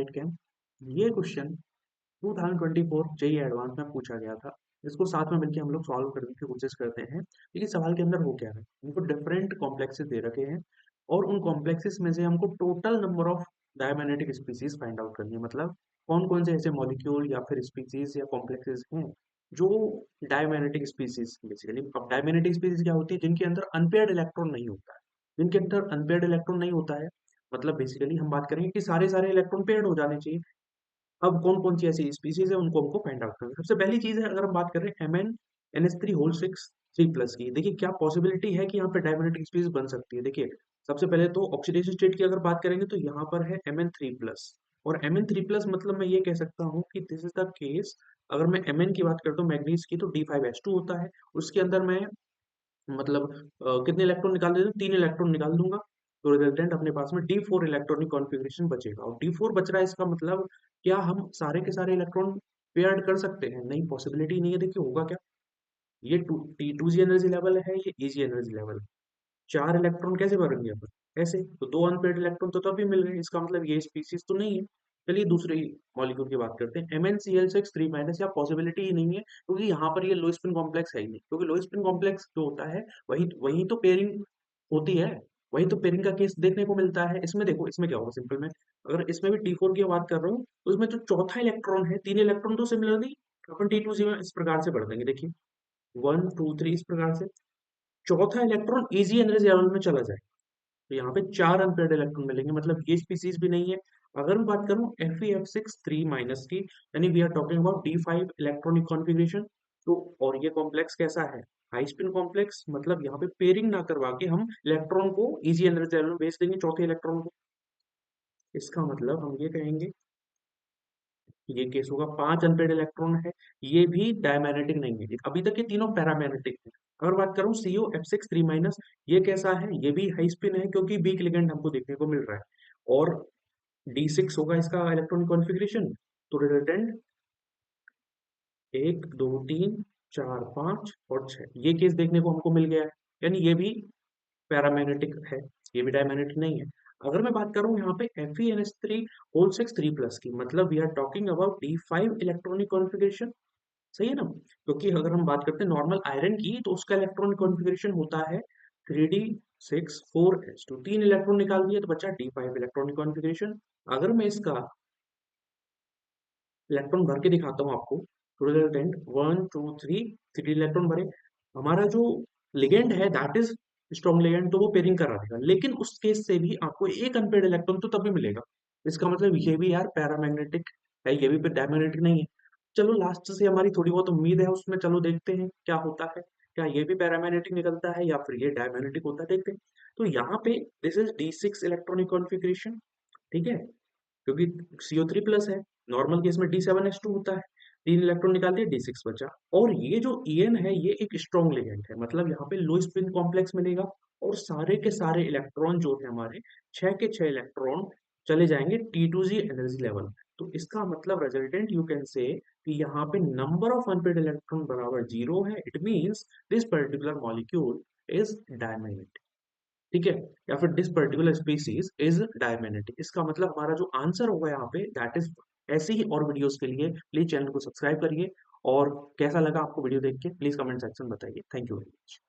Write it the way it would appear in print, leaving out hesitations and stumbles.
Night camp. ये question 2024 JEE advance में पूछा गया था। इसको साथ में मिलकर हम लोग सॉल्व करने की कोशिश करते हैं। लेकिन सवाल के अंदर हो क्या है, हमको डिफरेंट कॉम्प्लेक्सेस दे रखे हैं और उन कॉम्प्लेक्सेस में से हमको total number of diamagnetic species find out करनी है। मतलब कौन कौन से ऐसे मॉलिक्यूल या फिर स्पीसीज या कॉम्प्लेक्सेस हैं जो डायमैग्नेटिक स्पीसीज बेसिकली। अब डायमैग्नेटिक स्पीसीज क्या होती है? जिनके अंदर अनपेयर्ड इलेक्ट्रॉन नहीं होता है। जिनके अंदर अनपेयर्ड इलेक्ट्रॉन नहीं होता है मतलब बेसिकली हम बात करेंगे कि सारे सारे इलेक्ट्रॉन पेयर्ड हो जाने चाहिए। अब कौन-कौन सी ऐसी स्पीशीज़ है उनको हमको फाइंड आउट करना है। सबसे पहली चीज़ है, अगर हम बात कर रहे हैं MnNH3 होल 6 3+ की, देखिए क्या पॉसिबिलिटी है कि यहाँ पे डायमैग्नेटिक स्पीशीज़ बन सकती है। देखिए सबसे पहले तो ऑक्सीडेशन स्टेट की अगर बात करेंगे तो यहाँ पर है Mn3+ और Mn3+ मतलब मैं ये कह सकता हूँ कि दिस इज द केस। अगर मैं Mn की बात करता हूँ मैग्नीज की तो D5H2 होता है। उसके अंदर मैं मतलब कितने इलेक्ट्रॉन निकाल देते हैं? 3 इलेक्ट्रॉन निकाल दूंगा तो रिजल्टेंट अपने पास में D4 इलेक्ट्रॉनिक कॉन्फ़िगरेशन बचेगा और D4 बच रहा है। इसका मतलब क्या हम सारे के सारे इलेक्ट्रॉन पेयर्ड कर सकते हैं? नहीं, पॉसिबिलिटी नहीं है। देखिए होगा क्या, ये T2g एनर्जी लेवल है, ये Eg एनर्जी लेवल है। 4 इलेक्ट्रॉन कैसे भरेंगे अपन? ऐसे तो 2 अनपेयर्ड इलेक्ट्रॉन तो तभी मिल गए। इसका मतलब ये स्पीशीज तो नहीं है। चलिए दूसरी मॉलिक्यूल की बात करते हैं। MnCl6 3- या पॉसिबिलिटी ही नहीं है क्योंकि यहाँ पर ये लो स्पिन कॉम्प्लेक्स है ही नहीं। क्योंकि लो स्पिन कॉम्प्लेक्स जो होता है वही वही तो पेयरिंग होती है। वही तो पेयरिंग का केस देखने को मिलता है। इसमें देखो इसमें क्या होगा, सिंपल में अगर इसमें भी T4 की बात कर रहा हूँ तो इसमें जो चौथा इलेक्ट्रॉन है, 3 इलेक्ट्रॉन तो सिमिलरली अपन T2g में इस प्रकार से बढ़ देंगे। देखिए 1 2 3 इस प्रकार से चौथा इलेक्ट्रॉन इजी एनर्जी लेवल में चला जाए तो यहाँ पे 4 अनपेयर्ड इलेक्ट्रॉन मिलेंगे। मतलब ये स्पीसीज भी नहीं है। अगर मैं बात करूँ FeF6 3- की, यानी we are talking about D5 electronic configuration. तो और ये कॉम्प्लेक्स कैसा है? High spin complex. मतलब यहाँ पे पेयरिंग ना करवा के हम इलेक्ट्रॉन को इजी एनर्जी लेवल में भेज देंगे, चौथे इलेक्ट्रॉन को। इसका मतलब हम ये कहेंगे ये केस होगा। 5 अनपेयर्ड इलेक्ट्रॉन है, ये भी डायमैग्नेटिक नहीं है। अभी तक ये तीनों पैरामैग्नेटिक है। अगर बात करूं COF6 3- ये कैसा है? ये भी हाई स्पिन है क्योंकि वीक लिगेंड हमको देखने को मिल रहा है और D6 होगा इसका इलेक्ट्रॉनिक कॉन्फ़िगरेशन। तो रिजल्टेंट 1 2 3 4 5 और 6 ये केस देखने को हमको मिल गया है। यानी ये भी पैरामैग्नेटिक है, ये भी डायमैग्नेटिक नहीं है। अगर मैं बात करूं यहाँ पे FeNH3 होल 6 3+ की, मतलब we are talking about D5 electronic configuration. सही है ना? क्योंकि अगर हम बात करते हैं नॉर्मल आयरन की तो उसका इलेक्ट्रॉनिक कॉन्फ़िगरेशन होता है 3D6 4s2। 3 इलेक्ट्रॉन निकाल दिए तो बचा D5 इलेक्ट्रॉनिक कॉन्फ़िगरेशन। अगर मैं इसका इलेक्ट्रॉन भर के दिखाता हूँ आपको, तो रिजल्टेंट 1 2 3 इलेक्ट्रॉन भरे। हमारा जो लिगेंड है दैट इज स्ट्रॉन्ग लिगेंड, तो वो पेयरिंग करा देगा। लेकिन उस केस से भी आपको एक अनपेयर्ड इलेक्ट्रॉन तो तभी मिलेगा। इसका मतलब ये भी यार पैरामैग्नेटिक है, ये भी डायमैग्नेटिक नहीं है। चलो लास्ट से हमारी थोड़ी बहुत उम्मीद है उसमें, चलो देखते हैं क्या होता है। क्या ये भी पैरामैग्नेटिक निकलता है या फिर ये डायमैग्नेटिक होता है, देखते हैं। तो यहाँ पे this is D6 electronic configuration, ठीक है, क्योंकि CO3+ है। नॉर्मल केस में D7H2 होता है। 3 इलेक्ट्रॉन निकाल दिए, D6 बचा। और ये जो En है ये एक स्ट्रॉन्ग लिगेंड है। मतलब यहाँ पे लो स्पिन कॉम्प्लेक्स मिलेगा और सारे के सारे इलेक्ट्रॉन जो है हमारे 6 के 6 इलेक्ट्रॉन चले जाएंगे T2g एनर्जी लेवल। तो इसका मतलब रिजल्टेंट यू कैन से कि यहाँ पे नंबर ऑफ अनपेयर्ड इलेक्ट्रॉन बराबर 0 है। It means this particular molecule is diamagnetic, ठीक है, या फिर this particular species is diamagnetic. इसका मतलब हमारा जो आंसर होगा यहाँ पे दैट इज। ऐसे ही और वीडियोस के लिए प्लीज चैनल को सब्सक्राइब करिए और कैसा लगा आपको वीडियो देख के प्लीज कमेंट सेक्शन बताइए। Thank you very much.